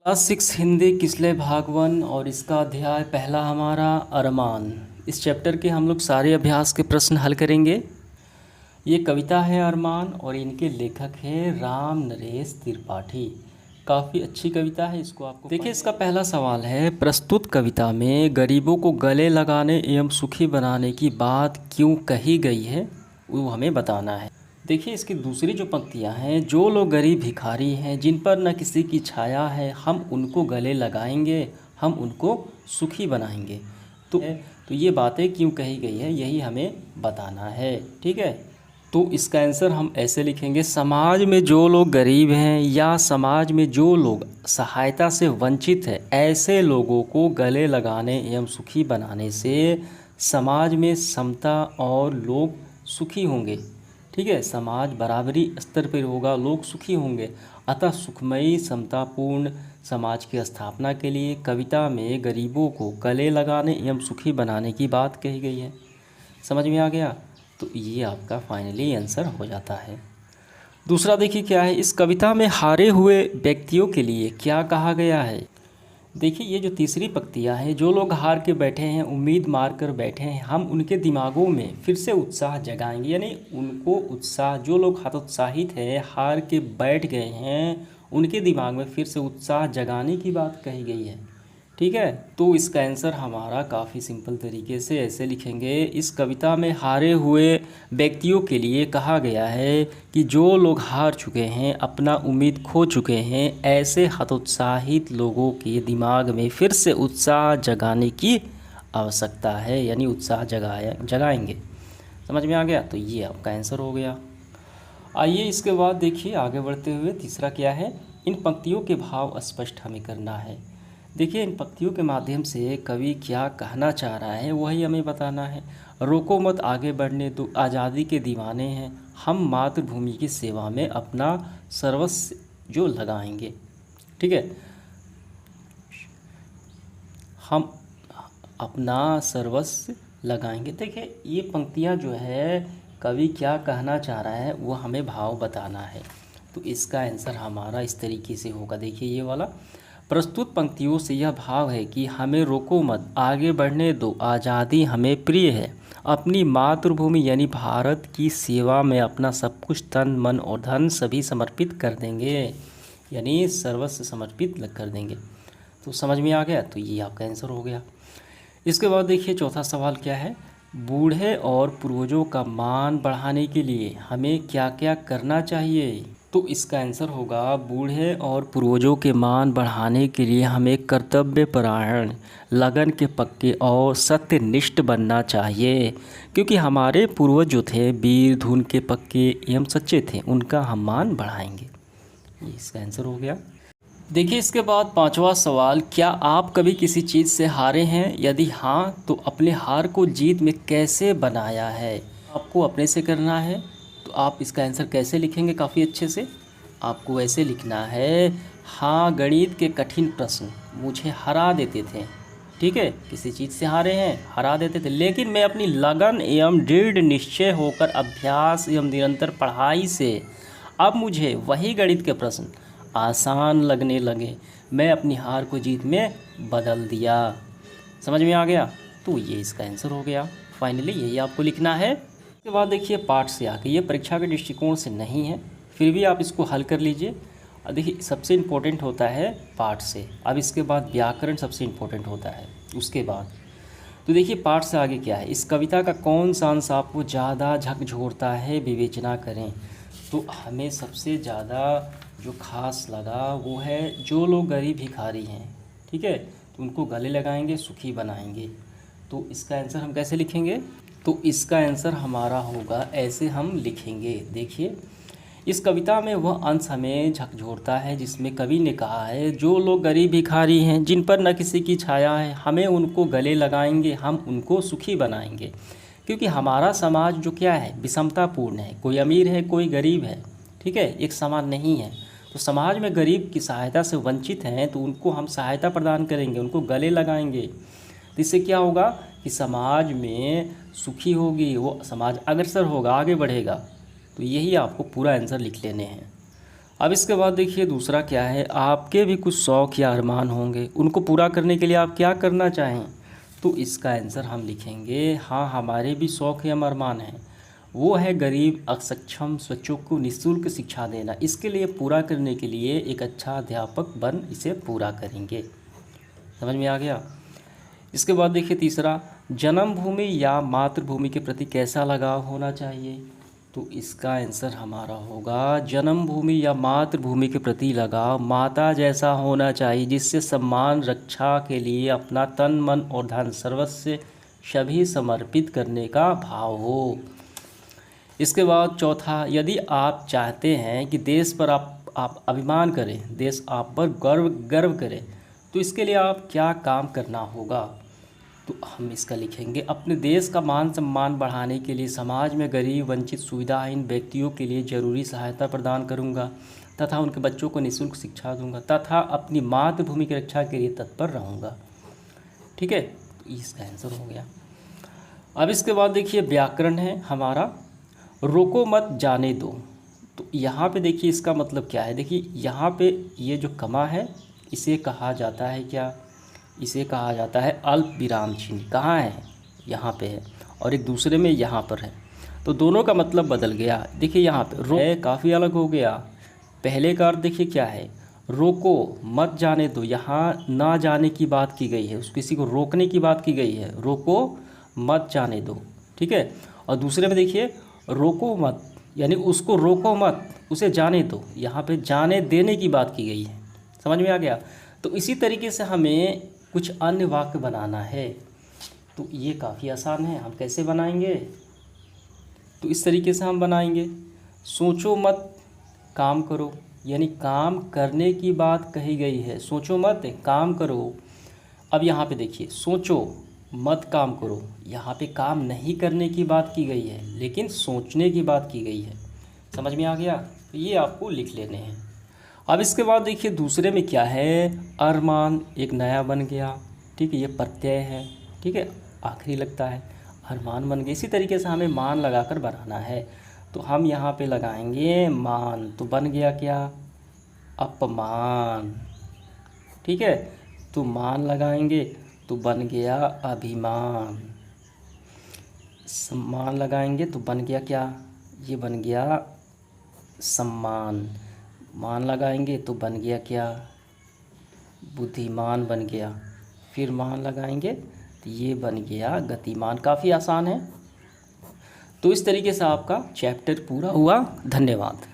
Class 6 Hindi किसले भागवन और इसका अध्याय पहला हमारा अरमान। इस चैप्टर के हम लोग सारे अभ्यास के प्रश्न हल करेंगे। ये कविता है अरमान और इनके लेखक हैं राम नरेश त्रिपाठी। काफ़ी अच्छी कविता है, इसको आपको देखिए। इसका पहला सवाल है, प्रस्तुत कविता में गरीबों को गले लगाने एवं सुखी बनाने की बात क्यों कही गई है, वो हमें बताना है। देखिए इसकी दूसरी जो पंक्तियां हैं, जो लोग गरीब भिखारी हैं जिन पर न किसी की छाया है, हम उनको गले लगाएंगे, हम उनको सुखी बनाएंगे। तो ये बातें क्यों कही गई है, यही हमें बताना है। ठीक है, तो इसका आंसर हम ऐसे लिखेंगे, समाज में जो लोग गरीब हैं या समाज में जो लोग सहायता से वंचित है, ऐसे लोगों को गले लगाने एवं सुखी बनाने से समाज में समता और लोग सुखी होंगे। ठीक है, समाज बराबरी स्तर पर होगा, लोग सुखी होंगे। अतः सुखमयी समतापूर्ण समाज की स्थापना के लिए कविता में गरीबों को गले लगाने एवं सुखी बनाने की बात कही गई है। समझ में आ गया? तो ये आपका फाइनली आंसर हो जाता है। दूसरा देखिए क्या है, इस कविता में हारे हुए व्यक्तियों के लिए क्या कहा गया है। देखिए ये जो तीसरी पंक्तियाँ हैं, जो लोग हार के बैठे हैं, उम्मीद मार कर बैठे हैं, हम उनके दिमागों में फिर से उत्साह जगाएंगे। यानी उनको उत्साह, जो लोग हतोत्साहित हैं, हार के बैठ गए हैं, उनके दिमाग में फिर से उत्साह जगाने की बात कही गई है। ठीक है, तो इसका आंसर हमारा काफ़ी सिंपल तरीके से ऐसे लिखेंगे, इस कविता में हारे हुए व्यक्तियों के लिए कहा गया है कि जो लोग हार चुके हैं, अपना उम्मीद खो चुके हैं, ऐसे हतोत्साहित लोगों के दिमाग में फिर से उत्साह जगाने की आवश्यकता है। यानी उत्साह जगाएंगे। समझ में आ गया? तो ये आपका आंसर हो गया। आइए इसके बाद देखिए आगे बढ़ते हुए तीसरा क्या है, इन पंक्तियों के भाव स्पष्ट हमें करना है। देखिए इन पंक्तियों के माध्यम से कवि क्या कहना चाह रहा है वही हमें बताना है। रोको मत आगे बढ़ने दो, आज़ादी के दीवाने हैं, हम मातृभूमि की सेवा में अपना सर्वस्व जो लगाएंगे। ठीक है, हम अपना सर्वस्व लगाएंगे। देखिए ये पंक्तियाँ जो है कवि क्या कहना चाह रहा है वो हमें भाव बताना है। तो इसका आंसर हमारा इस तरीके से होगा। देखिए ये वाला, प्रस्तुत पंक्तियों से यह भाव है कि हमें रोको मत, आगे बढ़ने दो, आज़ादी हमें प्रिय है, अपनी मातृभूमि यानी भारत की सेवा में अपना सब कुछ तन मन और धन सभी समर्पित कर देंगे। यानी सर्वस्व समर्पित कर देंगे। तो समझ में आ गया? तो ये आपका आंसर हो गया। इसके बाद देखिए चौथा सवाल क्या है, बूढ़े और पूर्वजों का मान बढ़ाने के लिए हमें क्या क्या करना चाहिए। तो इसका आंसर होगा, बूढ़े और पूर्वजों के मान बढ़ाने के लिए हमें कर्तव्यपरायण, लगन के पक्के और सत्यनिष्ठ बनना चाहिए। क्योंकि हमारे पूर्वज जो थे वीर धुन के पक्के एवं सच्चे थे, उनका हम मान बढ़ाएंगे। ये इसका आंसर हो गया। देखिए इसके बाद पांचवा सवाल, क्या आप कभी किसी चीज़ से हारे हैं? यदि हाँ तो अपने हार को जीत में कैसे बनाया है। आपको अपने से करना है। तो आप इसका आंसर कैसे लिखेंगे? काफ़ी अच्छे से आपको ऐसे लिखना है, हाँ गणित के कठिन प्रश्न मुझे हरा देते थे। ठीक है, किसी चीज़ से हारे हैं, हरा देते थे, लेकिन मैं अपनी लगन एवं दृढ़ निश्चय होकर अभ्यास एवं निरंतर पढ़ाई से अब मुझे वही गणित के प्रश्न आसान लगने लगे। मैं अपनी हार को जीत में बदल दिया। समझ में आ गया? तो ये इसका आंसर हो गया। फाइनली यही आपको लिखना है। इसके बाद देखिए पाठ से आके, ये परीक्षा के दृष्टिकोण से नहीं है, फिर भी आप इसको हल कर लीजिए। देखिए सबसे इम्पोर्टेंट होता है पाठ से, अब इसके बाद व्याकरण सबसे इम्पोर्टेंट होता है उसके बाद। तो देखिए पाठ से आगे क्या है, इस कविता का कौन सा अंश आपको ज़्यादा झकझोरता है, विवेचना करें। तो हमें सबसे ज़्यादा जो खास लगा वो है, जो लोग गरीब भिखारी हैं, ठीक है, तो उनको गले लगाएंगे, सुखी बनाएंगे। तो इसका आंसर हम कैसे लिखेंगे? तो इसका आंसर हमारा होगा, ऐसे हम लिखेंगे। देखिए इस कविता में वह अंश हमें झकझोरता है जिसमें कवि ने कहा है, जो लोग गरीब भिखारी हैं जिन पर न किसी की छाया है, हमें उनको गले लगाएंगे, हम उनको सुखी बनाएंगे। क्योंकि हमारा समाज जो क्या है, विषमतापूर्ण है, कोई अमीर है कोई गरीब है। ठीक है, एक समान नहीं है। तो समाज में गरीब की सहायता से वंचित हैं, तो उनको हम सहायता प्रदान करेंगे, उनको गले लगाएंगे। तो इससे क्या होगा कि समाज में सुखी होगी, वो समाज अग्रसर होगा, आगे बढ़ेगा। तो यही आपको पूरा आंसर लिख लेने हैं। अब इसके बाद देखिए दूसरा क्या है, आपके भी कुछ शौक़ या अरमान होंगे, उनको पूरा करने के लिए आप क्या करना चाहें। तो इसका आंसर हम लिखेंगे, हाँ हमारे भी शौक़ या अरमान हैं, वो है गरीब अक्षम बच्चों को निःशुल्क शिक्षा देना। इसके लिए पूरा करने के लिए एक अच्छा अध्यापक बन इसे पूरा करेंगे। समझ में आ गया। इसके बाद देखिए तीसरा, जन्मभूमि या मातृभूमि के प्रति कैसा लगाव होना चाहिए। तो इसका आंसर हमारा होगा, जन्मभूमि या मातृभूमि के प्रति लगाव माता जैसा होना चाहिए, जिससे सम्मान रक्षा के लिए अपना तन मन और धन सर्वस्व सभी समर्पित करने का भाव हो। इसके बाद चौथा, यदि आप चाहते हैं कि देश पर आप अभिमान करें, देश आप पर गर्व करे, तो इसके लिए आप क्या काम करना होगा। तो हम इसका लिखेंगे, अपने देश का मान सम्मान बढ़ाने के लिए समाज में गरीब वंचित सुविधाहीन व्यक्तियों के लिए ज़रूरी सहायता प्रदान करूंगा तथा उनके बच्चों को निःशुल्क शिक्षा दूंगा तथा अपनी मातृभूमि की रक्षा के लिए तत्पर रहूंगा। ठीक है, तो इसका आंसर हो गया। अब इसके बाद देखिए व्याकरण है हमारा, रोको मत जाने दो। तो यहाँ पे देखिए इसका मतलब क्या है। देखिए यहाँ पे ये जो कमा है इसे कहा जाता है क्या, इसे कहा जाता है अल्प विराम चिन्ह। कहाँ है, यहाँ पे है, और एक दूसरे में यहाँ पर है, तो दोनों का मतलब बदल गया। देखिए यहाँ पे रो है, काफ़ी अलग हो गया। पहले का अर्थ देखिए क्या है, रोको मत जाने दो, यहाँ ना जाने की बात की गई है, उस किसी को रोकने की बात की गई है, रोको मत जाने दो। ठीक है, और दूसरे में देखिए रोको मत, यानी उसको रोको मत, उसे जाने दो, यहाँ पे जाने देने की बात की गई है। समझ में आ गया। तो इसी तरीके से हमें कुछ अन्य वाक्य बनाना है। तो ये काफ़ी आसान है, हम कैसे बनाएंगे। तो इस तरीके से हम बनाएंगे, सोचो मत काम करो, यानी काम करने की बात कही गई है, सोचो मत काम करो। अब यहाँ पे देखिए सोचो मत काम करो, यहाँ पे काम नहीं करने की बात की गई है लेकिन सोचने की बात की गई है। समझ में आ गया। तो ये आपको लिख लेने हैं। अब इसके बाद देखिए दूसरे में क्या है, अरमान एक नया बन गया। ठीक है, ये प्रत्यय है। ठीक है, आखिरी लगता है, अरमान बन गया। इसी तरीके से हमें मान लगाकर बनाना है। तो हम यहाँ पे लगाएंगे मान, तो बन गया क्या, अपमान। ठीक है, तो मान लगाएंगे तो बन गया अभिमान। सम्मान लगाएंगे तो बन गया क्या, ये बन गया सम्मान। मान लगाएंगे तो बन गया क्या, बुद्धिमान बन गया। फिर मान लगाएंगे तो ये बन गया गतिमान। काफ़ी आसान है। तो इस तरीके से आपका चैप्टर पूरा हुआ। धन्यवाद।